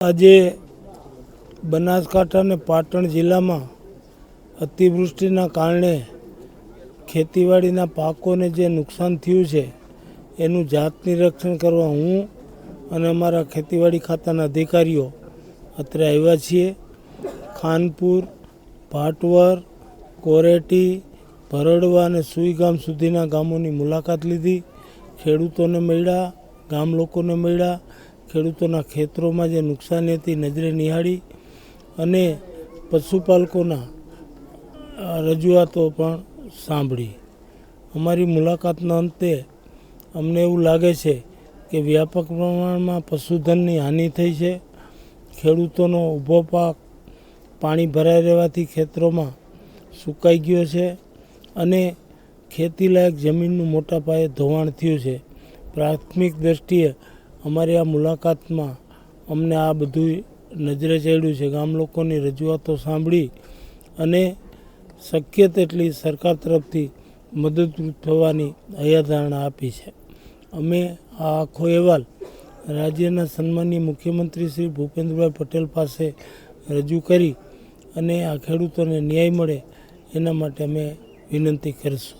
આજે બનાસકાંઠા અને પાટણ જિલ્લામાં અતિવૃષ્ટિના કારણે ખેતીવાડીના પાકોને જે નુકસાન થયું છે એનું જાત નિરીક્ષણ કરવા હું અને અમારા ખેતીવાડી ખાતાના અધિકારીઓ અત્રે આવ્યા છીએ. ખાનપુર, ભાટવર, કોરેટી, ભરડવા અને સુઈ ગામ સુધીના ગામોની મુલાકાત લીધી. ખેડૂતોને મળ્યા, ગામ લોકોને મળ્યા, ખેડૂતોના ખેતરોમાં જે નુકસાની હતી નજરે નિહાળી અને પશુપાલકોના રજૂઆતો પણ સાંભળી. અમારી મુલાકાતના અંતે અમને એવું લાગે છે કે વ્યાપક પ્રમાણમાં પશુધનની હાનિ થઈ છે. ખેડૂતોનો ઊભો પાક પાણી ભરાઈ રહેવાથી ખેતરોમાં સુકાઈ ગયો છે અને ખેતીલાયક જમીનનું મોટા પાયે ધોવાણ થયું છે. પ્રાથમિક દ્રષ્ટિએ અમારી આ મુલાકાતમાં અમને આ બધું નજરે ચડ્યું છે. ગામ લોકોની રજૂઆતો સાંભળી અને શક્ય તેટલી સરકાર તરફથી મદદરૂપ થવાની હૈયાધારણા આપી છે. અમે આ આખો અહેવાલ રાજ્યના સન્માનીય મુખ્યમંત્રી શ્રી ભૂપેન્દ્રભાઈ પટેલ પાસે રજૂ કરી અને આ ખેડૂતોને ન્યાય મળે એના માટે અમે વિનંતી કરીશું.